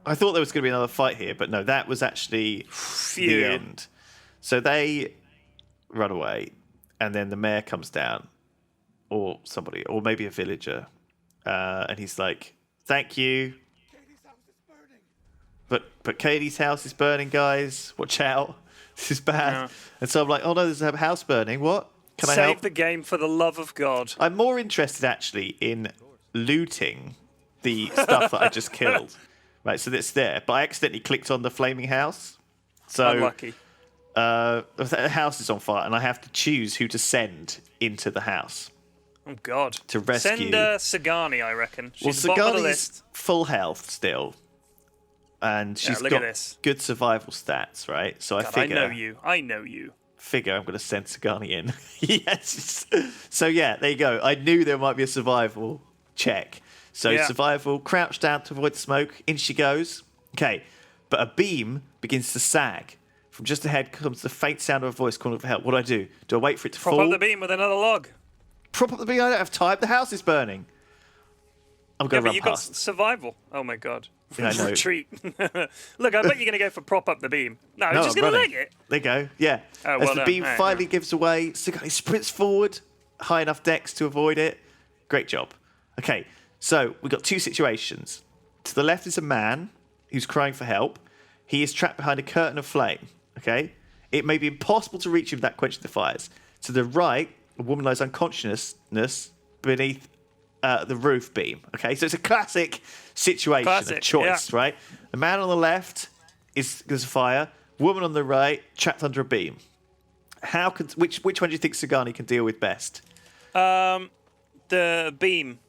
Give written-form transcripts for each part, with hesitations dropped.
I thought there was going to be another fight here, but no, that was actually the end. So they run away, and then the mayor comes down, or somebody, or maybe a villager, and he's like, "Thank you." Katie's house is burning. But Katie's house is burning, guys. Watch out. This is bad. Yeah. And so I'm like, oh no, there's a house burning. What? Can I help? Save the game for the love of God. I'm more interested actually in looting the stuff that I just killed. Right, so that's there. But I accidentally clicked on the flaming house. So Unlucky. the house is on fire, and I have to choose who to send into the house Oh, God. to rescue. Send Sagani, I reckon. Well, She's the bottom of the Sagani's list. full health still. And she's look at got this. good survival stats, right? So God, I figure... I know you. figure I'm going to send Sagani in. Yes. So yeah, there you go. I knew there might be a survival check. So survival, crouch down to avoid the smoke. In she goes. Okay, but a beam begins to sag. From just ahead comes the faint sound of a voice calling for help. What do? Do I wait for it to Prop fall? up the beam with another log. Prop up the beam. I don't have time. The house is burning. I'm going to But run you've got past. survival. Oh, my God. Yeah, I know. Retreat. Look, I bet you're going to go for prop up the beam. No, No, I'm just I'm going to running. leg it. There you go. Yeah. Oh, As well the done. beam All right, finally gives away, Sagani sprints forward, high enough dex to avoid it. Great job. Okay, so we've got two situations. To the left is a man who's crying for help. He is trapped behind a curtain of flame. Okay? It may be impossible to reach him without quenching the fires. To the right, a woman lies unconsciousness beneath the roof beam. Okay, so it's a classic situation, a choice, right? The man on the left there's a fire. Woman on the right, trapped under a beam. Which one do you think Sagani can deal with best? The beam.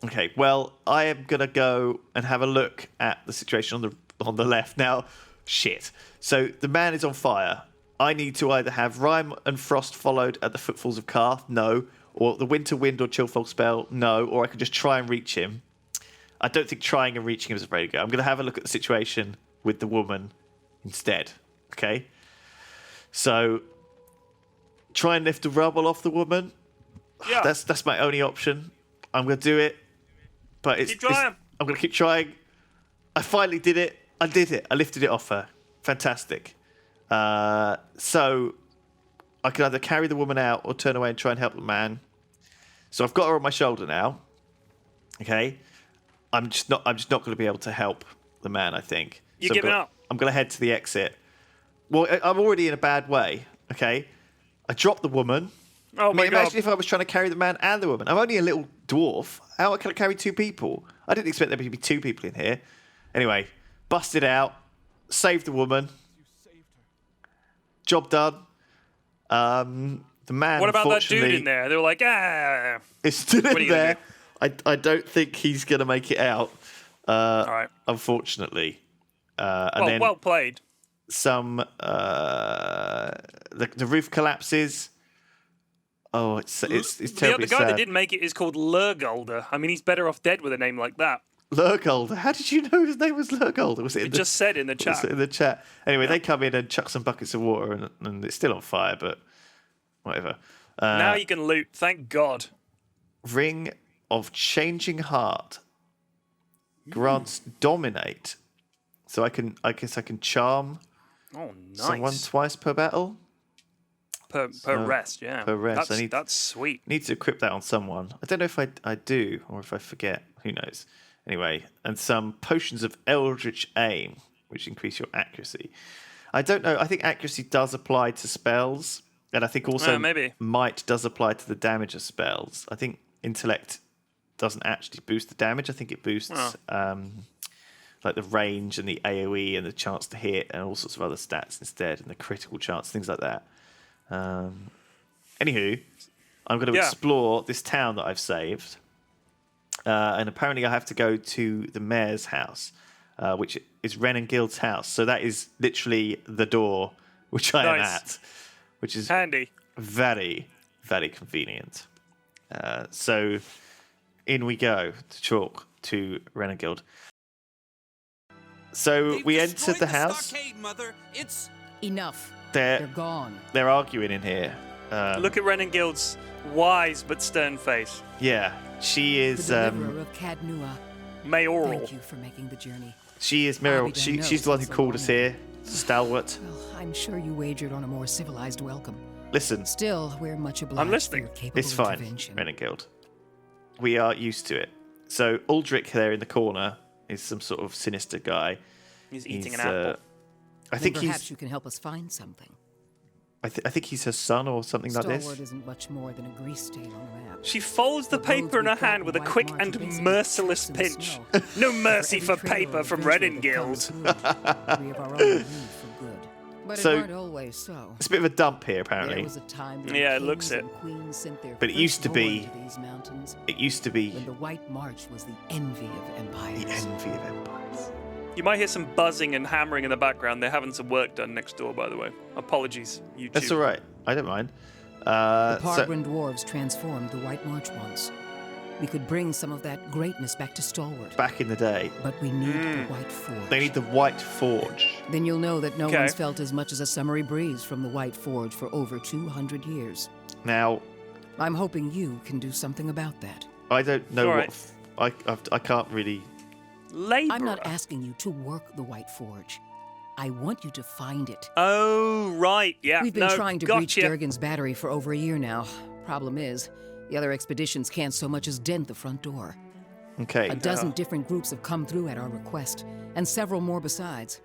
Okay, well, I am gonna go and have a look at the situation on the left now. Shit. So the man is on fire. I need to either have Rime and Frost followed at the footfalls of Karth, no, or the Winter Wind or Chillfog spell, no, or I can just try and reach him. I don't think trying and reaching him is a very good. I'm gonna have a look at the situation with the woman instead. Okay. So try and lift the rubble off the woman. Yeah. That's my only option. I'm gonna do it, but Keep trying. I'm gonna keep trying. I finally did it. I did it. I lifted it off her. Fantastic. So I can either carry the woman out or turn away and try and help the man. So I've got her on my shoulder now. Okay. I'm just not going to be able to help the man, I think. You're giving up. I'm going to head to the exit. Well, I'm already in a bad way. Okay. I dropped the woman. Oh, my God. Imagine if I was trying to carry the man and the woman. I'm only a little dwarf. How can I carry two people? I didn't expect there to be two people in here. Anyway, busted out. Saved the woman. Job done. The man. What about that dude in there? They were like, Is still in you there. I don't think he's going to make it out. All right. Unfortunately. And then well played. the roof collapses. Oh, it's terribly The guy sad. that didn't make it is called Lurgolder. I mean, he's better off dead with a name like that. Lurgolder. How did you know his name was Lurgolder? Was it? It just said in the chat. Was it in the chat? Anyway, they come in and chuck some buckets of water, and it's still on fire, but whatever. Now you can loot. Thank God. Ring of Changing Heart grants dominate, so I guess I can charm Oh, nice. someone twice per battle. Per rest, yeah. Per rest. That's sweet. Need to equip that on someone. I don't know if I do or if I forget. Who knows? Anyway, and some potions of Eldritch Aim, which increase your accuracy. I don't know. I think accuracy does apply to spells, and I think also maybe. might does apply to the damage of spells. I think intellect doesn't actually boost the damage. I think it boosts like the range and the AoE and the chance to hit and all sorts of other stats instead, and the critical chance, things like that. Anywho, I'm going to explore this town that I've saved. And apparently I have to go to the mayor's house, which is Ren and Guild's house. So that is literally the door which I am at, which is handy. Very, very convenient. So in we go to talk to Ren and Guild. So we entered the house. Stockade, Mother. It's enough. They're gone. They're arguing in here. Look at Renengild's wise but stern face. Yeah, she is. The deliverer of Cadnua. Mayoral. Thank you for making the journey. She is I'll Meryl. be damned She's the one who so called us long. here. Stalwart. Well, I'm sure you wagered on a more civilized welcome. Listen, Still, we're much obliged listening. for your capable it's fine, intervention. Renegade. We are used to it. So Aldrich there in the corner is some sort of sinister guy. He's eating He's, an apple. I Then think perhaps he's. you can help us find something. I think he's her son or something like Stalwart this. isn't much more than a grease stain on a map. She folds the The paper in her roads we've hand got with a white quick marked and basically merciless tracks in the pinch. snow. No mercy for every trader paper or from adventurer that comes Redingild. through, we have our own need for good. But So- it weren't always so. It's a bit of a dump here, There apparently. was a time when Yeah, it kings looks it. and queens sent their But it first used to be- born to these mountains, It used to be when the White March was the envy of empires. the envy of empires. You might hear some buzzing and hammering in the background. They're having some work done next door, by the way. Apologies, YouTube. That's all right. I don't mind. The So, Pargrin dwarves transformed the White March once. We could bring some of that greatness back to Stalwart, back in the day, but we need the White Forge. they need the White Forge. Then you'll know that no Okay. one's felt as much as a summery breeze from the White Forge for over 200 years. Now, I'm hoping you can do something about that. I don't know All what. I can't really. Labourer. I'm not asking you to work the White Forge. I want you to find it. Oh, right. Yeah. We've been no, trying to breach gotcha. Durgan's battery for over a year now. Problem is, the other expeditions can't so much as dent the front door. Okay. A dozen different groups have come through at our request, and several more besides.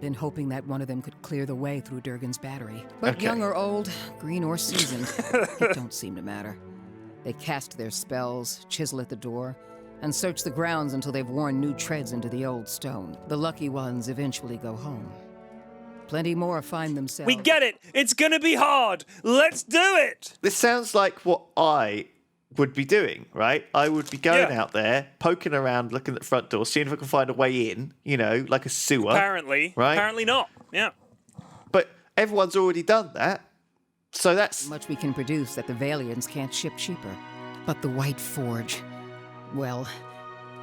Been hoping that one of them could clear the way through Durgan's battery. But Okay. young or old, green or seasoned, it don't seem to matter. They cast their spells, chisel at the door, and search the grounds until they've worn new treads into the old stone. The lucky ones eventually go home. Plenty more find themselves. We get it. It's going to be hard. Let's do it. This sounds like what I would be doing, right? I would be going Yeah. out there, poking around, looking at the front door, seeing if I can find a way in, like a sewer. Apparently. Right. Apparently not. Yeah. But everyone's already done that. So that's. Much we can produce that the Valians can't ship cheaper. But the White Forge, well,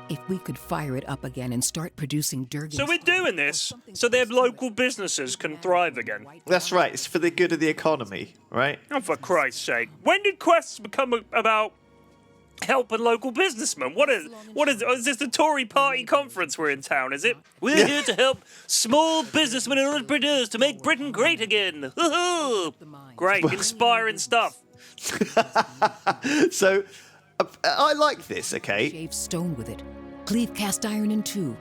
if we could fire it up again and start producing Durgan's... So we're doing this so their local businesses can thrive again. That's right. It's for the good of the economy, right? Oh, for Christ's sake. When did quests become about helping local businessmen? What is this the Tory party conference we're in town, is it? We're here to help small businessmen and entrepreneurs to make Britain great again. Woohoo! Great, inspiring stuff. So I like this, okay? Shave stone with it, cleave cast iron in two,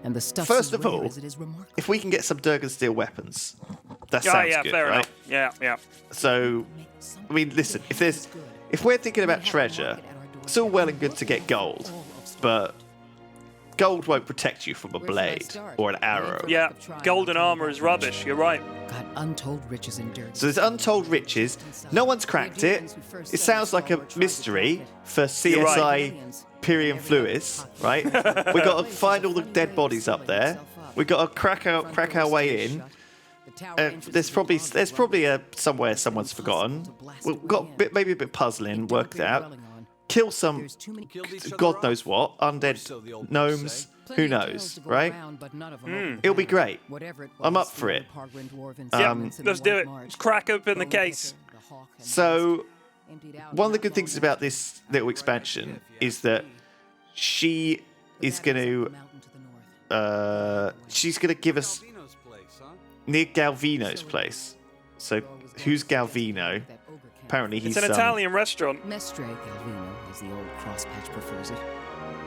and the stuff's First as of rare all, as it is remarkable. If we can get some Durgan steel weapons, that Yeah, sounds yeah, good, fair right? enough. Yeah, yeah. So, I mean, listen, if we're thinking about treasure, it's all well and good to get gold, but gold won't protect you from a blade or an arrow. Yeah, golden armor is rubbish. You're right. Got untold riches in Durgan. So there's untold riches. No one's cracked it. It sounds like a mystery for CSI Pyrion Fluis, right? We got to find all the dead bodies up there. We got to crack our way in. There's probably somewhere someone's forgotten. We've got maybe a bit puzzling, worked out. Kill some, God knows what, undead gnomes. Who knows, right? It'll be great. I'm up for it. Let's do it. Let's crack open the case. So, one of the good things about this little expansion is that she is going to give us near Galvino's place. So, who's Galvino? Apparently, he's It's an Italian restaurant. Mestre Galvino, as the old crosspatch prefers it,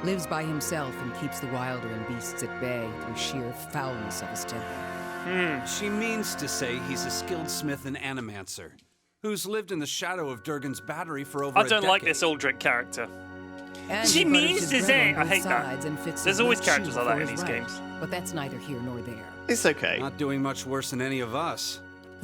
lives by himself and keeps the wilder and beasts at bay through sheer foulness of his temper. She means to say he's a skilled smith and animancer, who's lived in the shadow of Durgan's battery for over a I decade. don't like this Aldrich character. And She he butters means his to bread say- on I both hate that. sides and fits There's his always left characters shoe like that for in his these right. games. But that's neither here nor there. It's okay. Not doing much worse than any of us.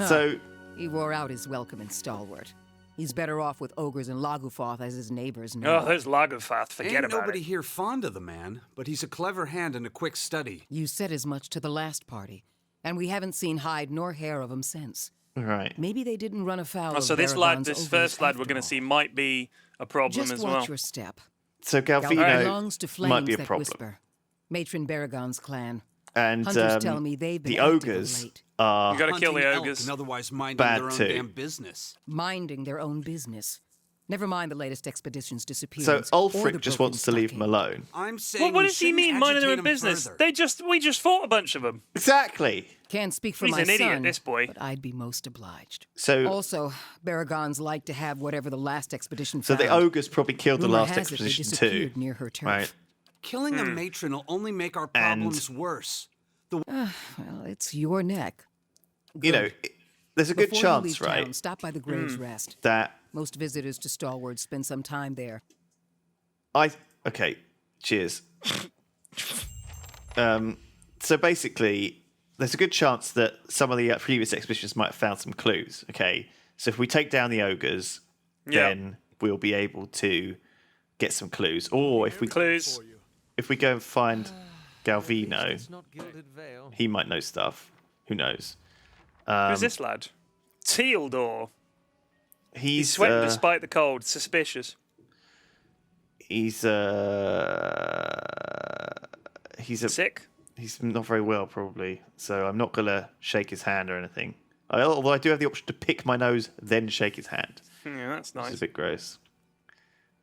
So, He wore out his welcome in Stalwart. He's better off with ogres and Lagufoth as his neighbors now. Oh, there's Lagerfath. Forget Ain't about nobody it. here fond of the man, but he's a clever hand and a quick study. You said as much to the last party, and we haven't seen hide nor hair of him since. right. Maybe they didn't run afoul Oh, of so this Baragon's this ogres first lad we're after going to all. see might be a problem Just as watch well. your step. So, Galvino belongs to Galvino flames might be a that problem. whisper. Matron Baragon's clan. And Hunters tell me they've been the active of ogres late. are You got to kill the Hunting elk ogres. and otherwise minding Bad their own too. damn business. Minding their own business. Never mind the latest expedition's disappearance. So or the Ulfric just broken wants to leave him stockade. alone. I'm saying Well, what we does he shouldn't mean, minding their agitate own 'em business? further. We just fought a bunch of them. Exactly. Can't speak for He's my an idiot, son, this boy. but I'd be most obliged. So, Also, Baragons like to have whatever the last expedition so found. the ogres probably killed the Rumor last has it they expedition disappeared too, near her turf. right? Killing a matron will only make our problems worse. Well, it's your neck. You know, there's a good Before you chance, leave right, town, stop by the Graves Rest. that Most visitors to Stalwart spend some time there. Okay, cheers. So basically, there's a good chance that some of the previous expeditions might have found some clues. Okay, so if we take down the ogres, then we'll be able to get some clues. Or if we go and find Galvino, he might know stuff. Who knows? Who's this lad? Tealdor. He's Sweating despite the cold. Suspicious. He's a Sick? He's not very well, probably. So I'm not gonna shake his hand or anything. Although I do have the option to pick my nose, then shake his hand. Yeah, that's Which is nice. a bit gross.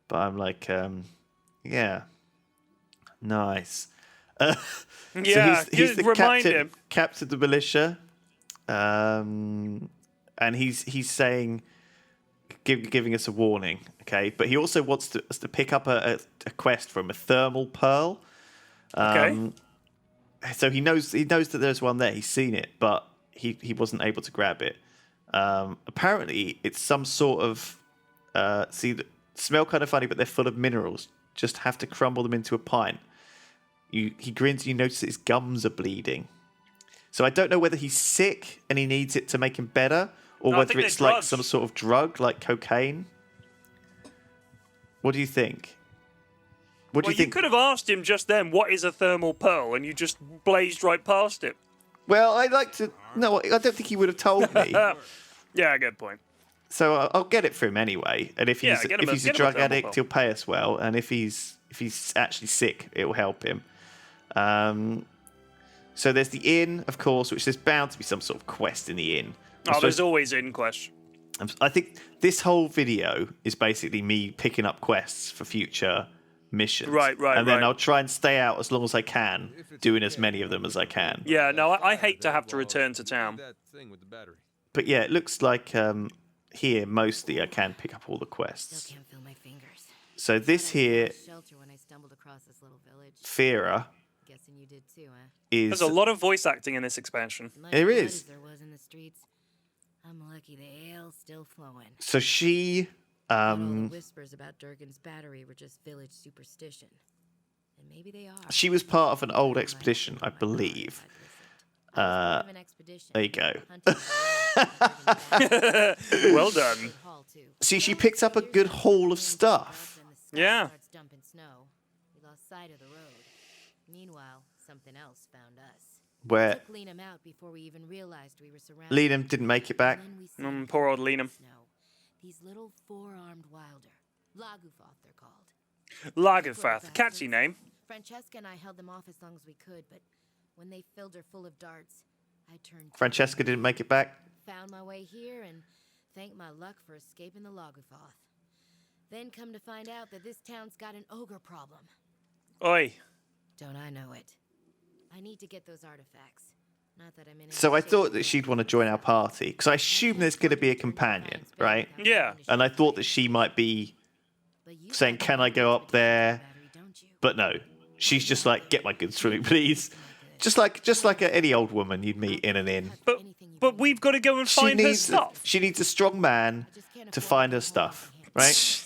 But I'm like, yeah, nice. Yeah, so he's the remind him. captain of the militia, and he's saying, giving us a warning. Okay, but he also wants us to pick up a quest from a thermal pearl. Okay. So he knows that there's one there. He's seen it, but he wasn't able to grab it. Apparently, it's some sort of smell kind of funny, but they're full of minerals. Just have to crumble them into a pint. He grins and you notice that his gums are bleeding. So I don't know whether he's sick and he needs it to make him better, or No, I whether think it's they're like drugs. some sort of drug, like cocaine. What do you think? What do Well, you think? you could have asked him just then, what is a thermal pearl? And you just blazed right past it. Well, I'd like to. No, I don't think he would have told me. Yeah, good point. So I'll get it for him anyway. And if he's get him a a drug thermal addict, pearl. he'll pay us well. And if he's actually sick, it will help him. So there's the inn, of course, which there's bound to be some sort of quest in the inn. Oh, there's always in question. I think this whole video is basically me picking up quests for future missions. Right, And then right. I'll try and stay out as long as I can, doing as many of them as I can. Yeah, no, I hate to have to return to town. That thing with the battery. But yeah, it looks like here mostly I can pick up all the quests. Still can't feel my fingers. So this here, Shelter when I stumbled across this little village. Fira, Guessing you did too, huh? is... There's a lot of voice acting in this expansion. Much There blood is. as there was in the streets. I'm lucky the ale's still flowing. So she... All the whispers about Durgan's battery were just village superstition. And maybe they are. She was part of an old expedition, I believe. Part of an expedition. There you go. Hunting the Well done. hall, too. See, she picked up a good haul of stuff. When the sky Yeah. starts dumping snow, we lost sight of the road. Meanwhile, something else found us. Where Took Lenum out before we even realized we were surrounded. Lenum didn't make it back. And then we Poor old Lenum. snow. These little four-armed wilder. Lagufoth, they're called. Lagerfath. Catchy name. Francesca and I held them off as long as we could, but when they filled her full of darts, I turned. Francesca didn't make it back. Found my way here and thanked my luck for escaping the Lagufoth. Then come to find out that this town's got an ogre problem. Oi. Don't I know it? I need to get those artifacts. Not that I'm in any So I shape thought to that she'd go. want to join our party, because I assume there's going to be a companion, right? Yeah. And I thought that she might be, But you saying, got "Can the I go up battery, there?" don't you? but no. She's just like, get my goods from me, please. Just like any old woman you'd meet in an inn. But we've got to go and find her stuff. She needs a strong man to find her stuff, right?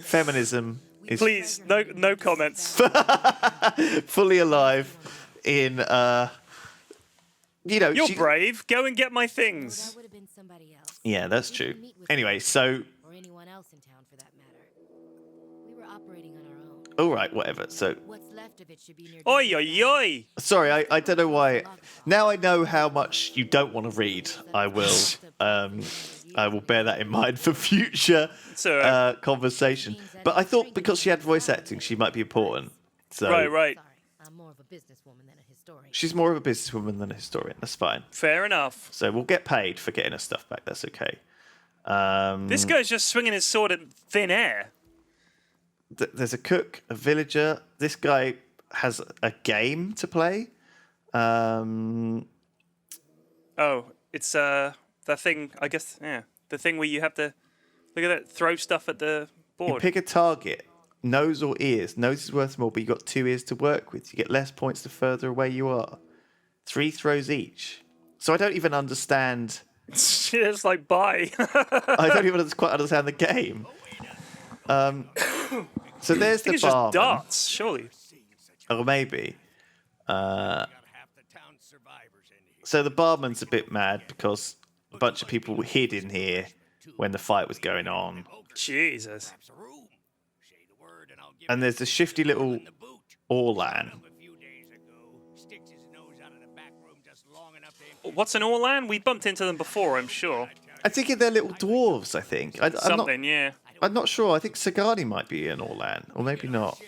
Feminism is Please, no comments. fully alive in, you know, You're she- brave. Go and get my That things. would have been somebody else. Yeah, that's We true. didn't meet with Anyway, her, so, or anyone else in town for that matter. We were operating on our own. all right, whatever. So, What's left of it should be near. Oi, Durgan's oi, oi. sorry, I don't know why. Now I know how much you don't want to read. I will bear that in mind for future It's all right. conversation. But I thought because she had voice acting, she might be important. So Right. Sorry, I'm more of a businesswoman than a historian. she's more of a businesswoman than a historian. That's fine. Fair enough. So we'll get paid for getting her stuff back. That's okay. This guy's just swinging his sword in thin air. There's a cook, a villager. This guy has a game to play. Oh, it's the thing. I guess the thing where you have to look at that, throw stuff at the You board. pick a target, nose or ears. Nose is worth more, but you got 2 ears to work with. You get less points the further away you are. 3 throws each. So I don't even understand. It's like bye. I don't even quite understand the game. So there's I think the it's just barman. darts, surely. Or maybe. So the barman's a bit mad because a bunch of people hid in here when the fight was going on. Jesus. And there's a shifty little Orlan. What's an Orlan? We bumped into them before, I'm sure. I think they're little dwarves, I think. Something, yeah. I'm not sure. I think Sagani might be an Orlan, or maybe not.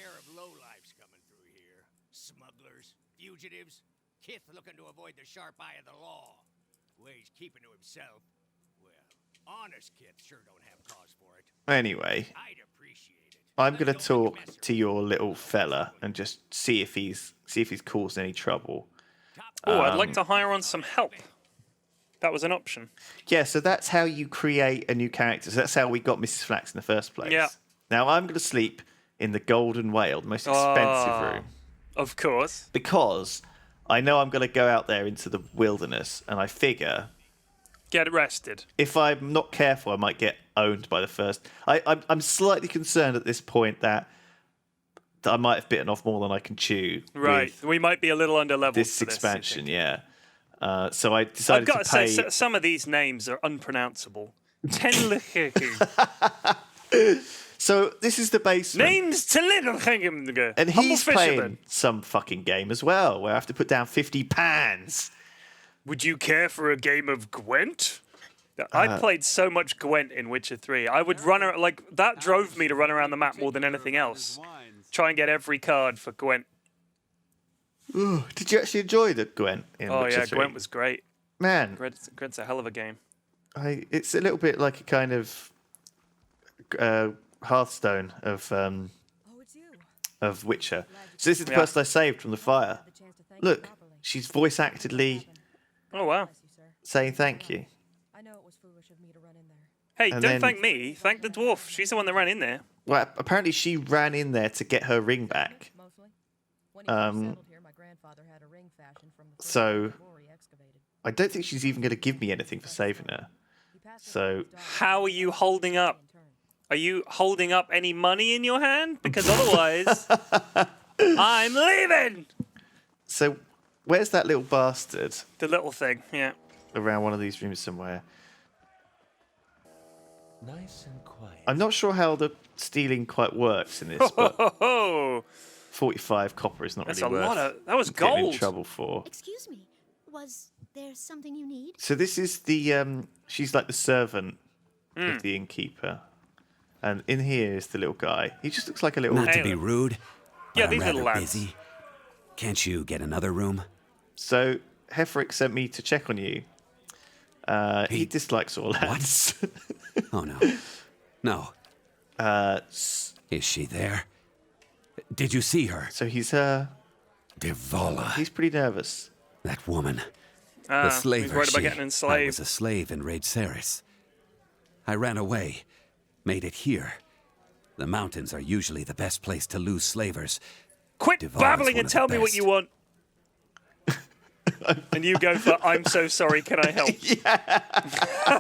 Smugglers, fugitives, Kith looking to avoid the sharp eye of the law. Ways keeping to himself. Well, honest Kith sure don't have cause for it. Anyway, I'd appreciate it. I'm going to talk to your little fella and just see if he's caused any trouble. Oh, I'd like to hire on some help. That was an option. Yeah, so that's how you create a new character. So that's how we got Mrs. Flax in the first place. Yeah. Now I'm going to sleep in the Golden Whale, the most expensive room, Of course. because I know I'm going to go out there into the wilderness, and I figure Get arrested. if I'm not careful, I might get owned by the first. I'm slightly concerned at this point that I might have bitten off more than I can chew. Right. with We might be a little under leveled this for expansion, yeah. So I I've decided got to to pay. say, some of these names are unpronounceable. Tenlichiki. So this is the basement. Names to little And Humble he's fisherman. playing some fucking game as well, where I have to put down 50 pans. Would you care for a game of Gwent? I played so much Gwent in Witcher 3. I would run around, like, that drove me to run around the map more than anything else. Try and get every card for Gwent. Ooh, did you actually enjoy the Gwent in Oh, Witcher yeah, 3? Gwent was great. Man, Gwent's a hell of a game. it's a little bit like a kind of Hearthstone of Witcher. So this is the Yeah. person I saved from the fire. Look, she's voice actedly Oh, wow. saying thank you. I know it was foolish of me to run in there. Hey, And don't then- thank me. Thank the dwarf. She's the one that ran in there. Well, apparently she ran in there to get her ring back. Mostly. When he first settled here, my grandfather had a ring fashioned from the first So- quarry excavated. I don't think she's even going to give me anything for saving her. He passed it So- to his daughter How are you holding up? in turn. Are you holding up any money in your hand? Because otherwise, I'm leaving. So where's that little bastard? The little thing, yeah. Around one of these rooms somewhere. Nice and quiet. I'm not sure how the stealing quite works in this, but Oh, 45 copper is not that's really a worth lot of. That was getting in gold. trouble for. Excuse me. Was there something you need? So this is the she's like the servant Hmm. of the innkeeper, and in here is the little guy. He just looks like a little. Not to be Taylor. rude, Yeah, but these I'm little rather lads. busy. Can't you get another room? So Hefrick sent me to check on you. He He- dislikes all lads. Oh, no. No. Is she there? Did you see her? So he's Devala, pretty nervous. that woman. Ah, The he's slaver worried about she. getting I enslaved. was a slave in Raid Ceres. I ran away, made it here. The mountains are usually the best place to lose slavers. Quit Devon's babbling one and of tell the me what best. you want. And you go for, I'm so sorry, can I help?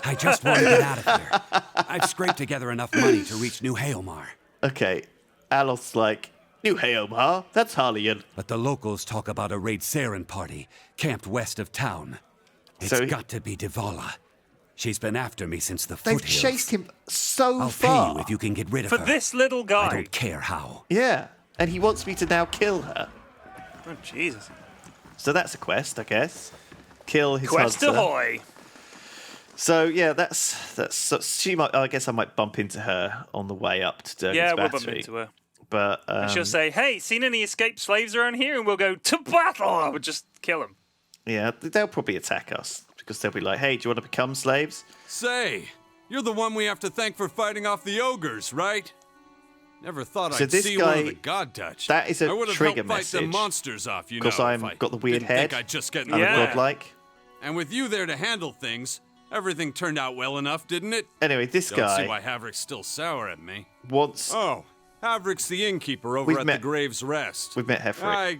I just want to get out of here. I've scraped together enough money to reach New Haelmar. Okay, Aloth's like, New Haelmar? That's Harleyan. But the locals talk about a Raid Saren party camped west of town. It's So- got to be Devala. She's been after me since the They've foothills. chased him so I'll far. pay you if you can get rid of For her. this little I guy. don't care how. Yeah, and he wants me to now kill her. Oh, Jesus. So that's a quest, I guess. Kill his Quest hunter. ahoy. So yeah, that's so she might. I guess I might bump into her on the way up to Durgan's Yeah, we'll Battery. bump into her. But And she'll say, hey, seen any escaped slaves around here? And we'll go, to battle! I would just kill them. yeah, they'll probably attack us because they'll be like, "Hey, do you want to become slaves?" Say, You're the one we have to thank for fighting off the ogres, right? Never thought So I'd this see one of guy- the god touch. that is a I would have trigger helped fight the message. monsters off, you know. Because I'm if I got the weird didn't head. Think I'd just get in I'm the Yeah. way. godlike. And with you there to handle things, everything turned out well enough, didn't it? Anyway, this Don't see guy why Havrick's still sour at me. wants. Oh, Havrick's the innkeeper over We've at met- the Grave's Rest. We've met Hefrick. I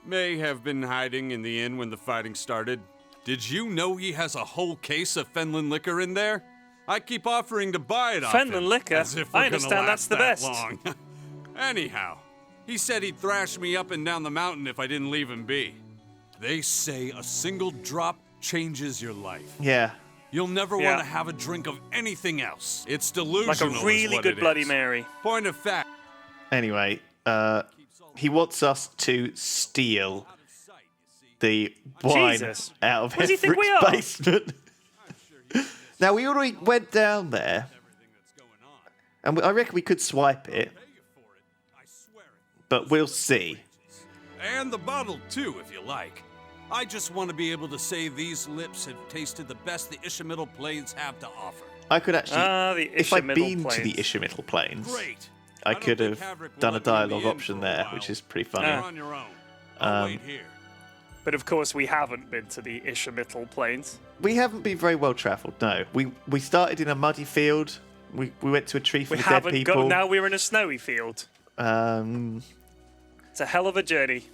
may have been hiding in the inn when the fighting started. Did you know he has a whole case of Fenland liquor in there? I keep offering to buy it off him. Fenland liquor? As if I we're understand gonna that's last the that best. long. Anyhow, he said he'd thrash me up and down the mountain if I didn't leave him be. They say a single drop changes your life. Yeah. You'll never Yeah. want to have a drink of anything else. It's Like delusional. a is really what good it Bloody is. Mary. Point of fact. Anyway, he wants us to steal the wine Jesus. out of What does he think we Hefrick's are? basement. Now, we already went down there, and I reckon we could swipe it, but we'll see. And the bottle, too, if you like. I just want to be able to say these lips have tasted the best the Ishamiddle Plains have to offer. I could actually, The if I'd Ishamiddle been to the Plains. Ishamiddle Plains, Great. I don't could think have Havrick will done a let me in dialogue the inn option for a there, while. which is pretty funny. You're on your own. I'll wait here. But of course, we haven't been to the Ishamiddle Plains. We haven't been very well travelled, no. We started in a muddy field. We went to a tree for We the dead haven't people. got. Now we're in a snowy field. Um, It's a hell of a journey.